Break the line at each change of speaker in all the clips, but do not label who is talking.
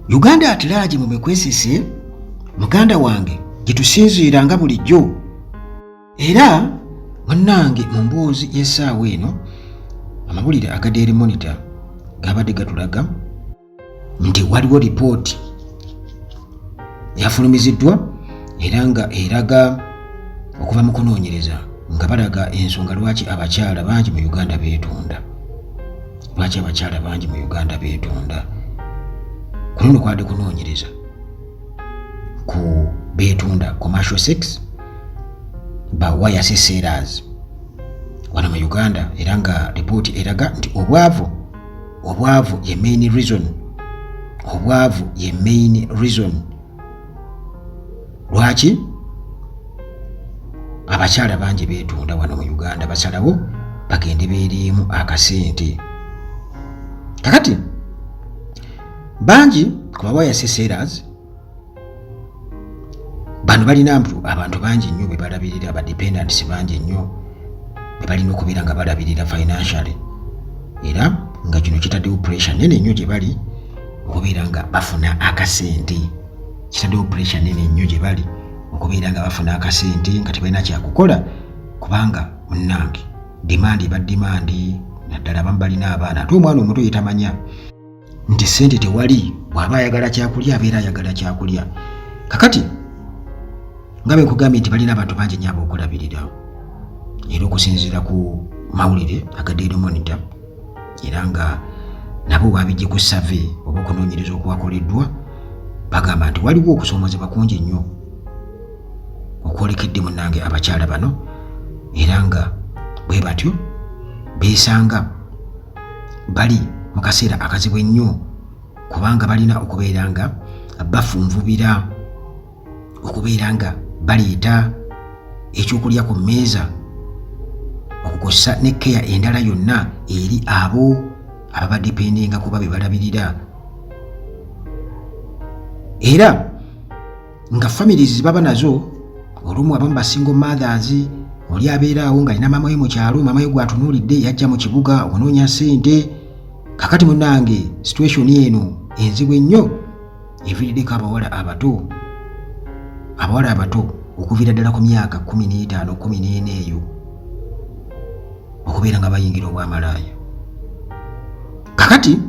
Uganda at large mumekwesise muganda wange gitusinziiranga bulijjo. Era munnange mu mboozi y'essaawa eno amawulire aga Daily Monitor gabadde gatulaga nti waliwo lipooti yafulumiziddwa era nga eraga okuva mu kunoonyereza nga balaga ensonga lwaki abakyala bangi mu Uganda beetunda. Lwaki abakyala bangi mu Uganda beetunda. Kuno kwadde kunoonyereza ku beetunda commercial sex ba wire sellers wano mu Uganda, era nga ripooti eraga nti obwavu ye main reason. Obwavu ye main reason lwaki abakyala bangi beetunda wano mu Uganda. Basalawo bagende beerimu akasente. Kakati bangi ku ba wire sellers bano balina abantu bangi nnyo be balabirira, ba dependents bangi nnyo be balina okubeera nga balabirira financially, era nga kino kitaddewo pressure nene nnyo gye bali okubeera nga bafuna akasente. Kitaddewo pressure nene nnyo gye bali okubeera nga bafuna akasente nga tebalina kyakukola, kubanga munnange demand eba demand, naddala abamu balina abaana ate omwana omuto yetamanya nti sente tewali, bw'aba ayagala kyakulya abeera ayagala kyakulya. Kakati nga bwe nkugambye nti balina abantu bangi nnyo ab'okulabirira, era okusinziira ku mawulire aga Daily Monitor, era nga nabo babijje ku survey oba okunoonyereza okwakoleddwa, bagamba nti waliwo okusoomozebwa kungi nnyo okwolekedde munnange abakyala bano, era nga bwe batyo beesanga bali mu kaseera akazibu ennyo, kubanga balina okubeera nga bafunvubira okubeera nga baleeta ekyokulya ku mmeeza, okukosa ne keya endala yonna eri abo ababadipendinga kuba be balabirira. Era nga families baba nazo olumu abamu ba single mothers, oli abeeraawo nga alina mama we mu kyalo, mama we gwatunuulidde yajja mu kibuga okunoonya ssente. Kakati munnange situation eno enzibu ennyo eviiriddeko abawala abato okuviira ddala ku myaka 15 14 eyo okubeera nga bayingira obwamalaaya. Kakati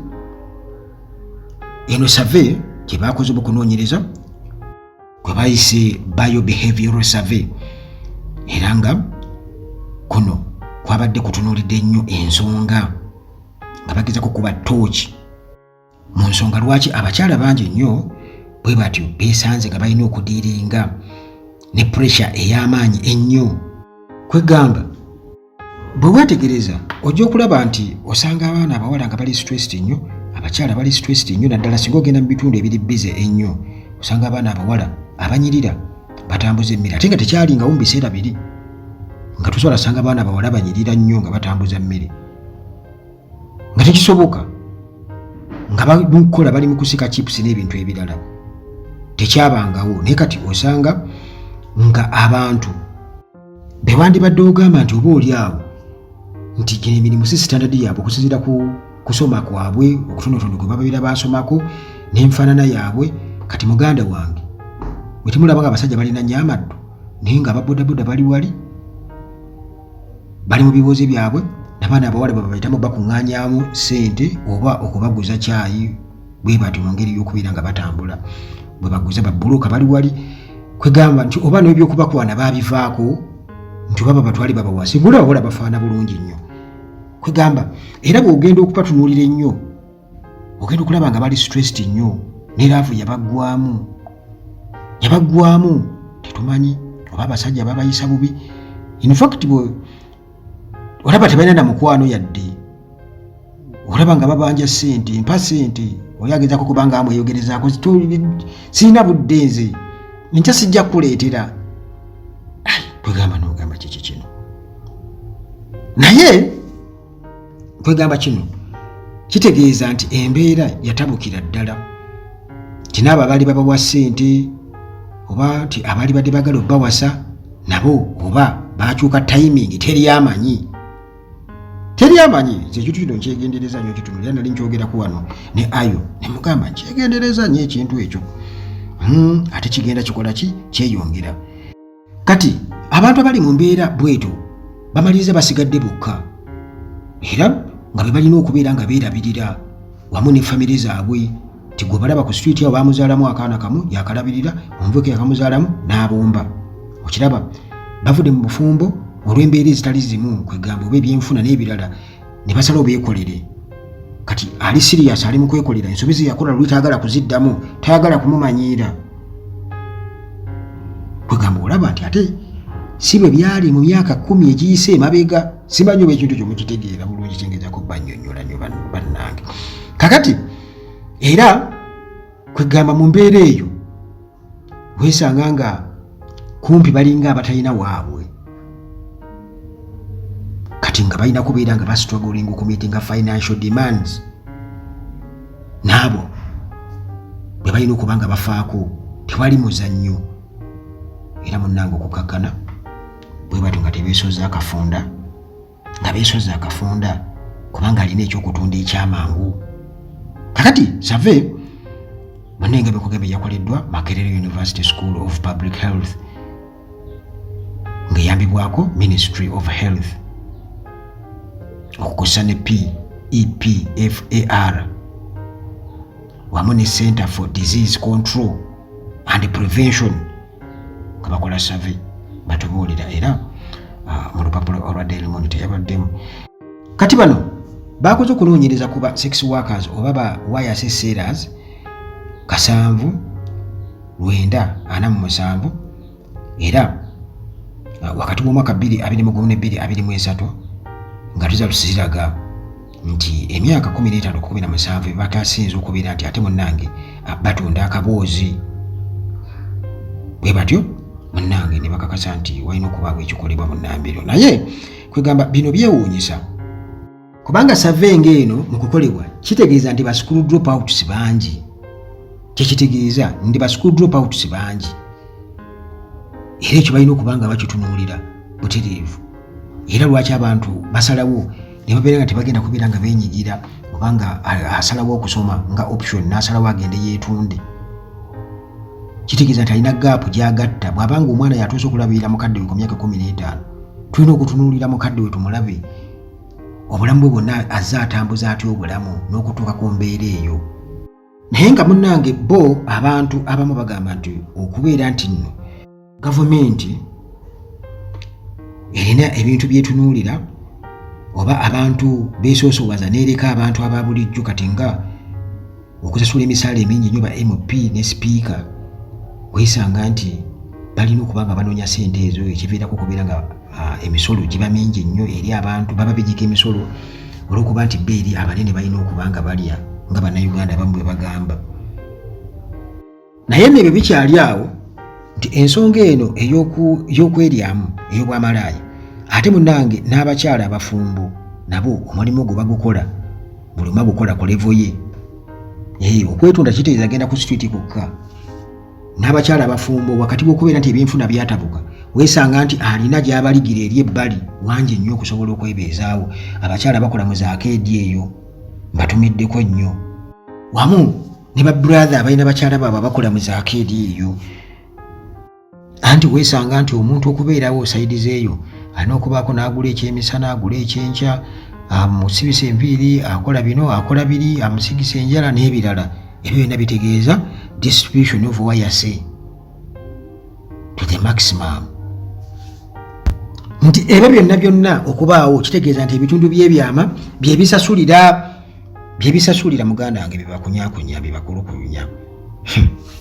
eno survey gye baakoze okunoonyereza kwe bayise biobehavioral survey, era nga kuno kwabadde kutunuulidde nnyo ensonga nga bagezako kuba tooki mu nsonga lwaki abakyala bangi nnyo bwe batyo beesanze nga balina okudiiringa ne pressure ey'amaanyi ennyo. Kwegamba bwe weetegereza ojja okulaba nti osanga abaana abawala nga bali stressed nnyo, abakyala bali stressed nnyo, naddala singa ogenda mu bitundu ebiri bize ennyo, osanga abaana abawala abanyirira batambuza emmere, ate nga tekyalingawo mu biseera biri nga tusobola sanga abaana abawala banyirira nnyo nga batambuza mmere, nga tekisoboka nga bamukola bali mu kusika chips n'ebintu ebirala, tekyabangawo. Naye kati osanga nga abantu bewandibadde ogamba nti oba oli awo nti gino emirimu si standard yaabwe okusinziira ku kusoma kwabwe okutonotono kwe bababeera basomako n'enfaanana yaabwe. Kati muganda wange bwe timulaba nga abasajja balina nnyo amaddu naye nga ababodaboda bali wali bali mu bibuuzi byabwe, n'abaana abawala babayitamu bakuŋŋaanyaamu ssente oba okubaguza caayi, bwe batyo mu ngeri y'okubeera nga batambula, bwe baguza babbuluka bali wali. Kwegamba nti oba n'ebyokubakwana baabivaako nti oba babatwali babawase, ngula abawala bafaana bulungi nnyo. Kwegamba era bw'ogenda okubatunuulira ennyo ogenda okulaba nga bali stressed nnyo, ne laavu yabaggwamu tetumanyi oba abasajja babayisa bubi. In fact olaba tebalina na mukwano yadde, olaba nga babanja ssente, mpa ssente, oli agezako kubanga amweyogerezaako sirina budde nze nkya sijja kukuleetera. Kwegamba n'ogamba kiki kino, naye kwegamba kino kitegeeza nti embeera yatabukira ddala, ti n'abo abaali babawa ssente oba nti abaali badde bagala obbawasa nabo oba baakyuka timing teri amanyi. teri amanyi nze ekintu kino nkyegendereza nnyo kitunulira nali nkyogerako wano ne ayo ne mugamba nkyegendereza nnyo ekintu ekyo ate kigenda kikola ki kyeyongera. Kati abantu abali mu mbeera bweto bamaliriza basigadde bokka era nga bwe balina okubeera nga beerabirira wamu ne famire zaabwe. Ti gwe balaba ku street awo bamuzaalamu akaana kamu yakalabirira, omuvubuka yakamuzaalamu n'abomba. Okiraba bavudde mu bufumbo olw'embeera ezitali zimu, kwegamba oba ebyenfuna n'ebirala, ne basala obeekolere. Kati ali serious, ali mu kwekolera ensobi ze yakola luli tayagala kuziddamu, tayagala kumumanyiira. Kwegamba olaba nti ate si bwe byali mu myaka 10 egiyise emabega. Simanyi oba ekintu kyomukitegeera bulungi kyengezako bannyonnyola nnyo bannange. Kakati era kwegamba mu mbeera eyo weesanga nga kumpi balinga abatalina waabwe, kati nga balina kubeera nga bastruggling okumeetinga financial demands. Naabo bwe balina okuba nga bafaako tewali muzannyo. Era munnange okukakkana bwe batyo nga tebeesoza akafunda, nga beesoza akafunda kubanga alina ekyokutunda ekyamangu. Kakati Save bannange bekugembe yakoleddwa Makerere University School of Public Health ng'eyambibwako Ministry of Health okukosa ne PEPFAR wamu ne Center for Disease Control and Prevention nga bakola survey batubuulira era mu lupapula olwa Daily Monitor yabaddemu. Kati bano bakoze okunoonyereza kuba sex workers oba ba wire sellers 7,947 era wakati w'omwaka 2022-2023 nga results ziraga nti emyaka 15-17 batasinze okubeera nti ate munnange batunda akaboozi. Bwe batyo munnange ne bakakasa nti walina okubaawo ekikolebwa mu nnambiro. Naye kwegamba bino byewuunyisa kubanga survey ng'eno mu kukolebwa kitegeeza nti ba school dropouts bangi. Kyekitegeeza nti ba school dropouts bangi era ekyo balina okuba nga bakitunuulira butereevu. Era lwaki abantu basalawo ne babeera nga tebagenda kubeera nga beenyigira obanga asalawo okusoma nga option n'asalawo agende yeetunde. Kitegeeza nti alina gaapu gy'agatta. Bw'abanga omwana yatuuse okulabirira mukadde we ku myaka 15 tulina okutunuulira mukadde we tumulabe obulamu bwe bwonna azze atambuza atya obulamu n'okutuuka ku mbeera eyo. Naye nga munnange bo abantu abamu bagamba nti okubeera nti nno gavumenti erina ebintu byetunuulira oba abantu beesoosowaza n'ereka abantu aba bulijjo kati nga okusasula emisaala emingi nnyo ba MP ne sipiika, weesanga nti balina okuba nga banoonya ssente ezo ekiviirako okubeera nga emisolo giba mingi nnyo eri abantu baba bigika emisolo olw'okuba nti bbeeri abanene balina okuba nga balya nga bannayuganda abamu bwe bagamba. Naye nebyo bikyali awo nti ensonga eno ey'okweryamu ey'obwamalaaya ate munnange n'abakyala abafumbo nabo omulimu gwe bagukola buli omu agukola ku levo ye. Okwetunda kitegeeza agenda ku street kokka. N'abakyala abafumbo wakati w'okubeera nti ebyenfuna byatabuka weesanga nti alina gy'abaligira eri ebbali wangi nnyo okusobola okwebeezaawo. Abakyala bakola mu zaakeedi eyo mbatumiddeko nnyo wamu ne ba brother abalina bakyala baabwe bakola mu zaakeedi eyo. Anti weesanga nti omuntu okubeerawo sayidize eyo alina okubaako n'agula ekyemisana agula ekyenkya amusibisa enviiri akola bino akola biri amusigisa enjala n'ebirala. Ebyo byonna bitegeeza distribution of wayase to the maximum. Nti ebyo byonna okubaawo kitegeeza nti ebitundu by'ebyama byebisasulira muganda wange bye bakunyaakunya bye bakulukunya.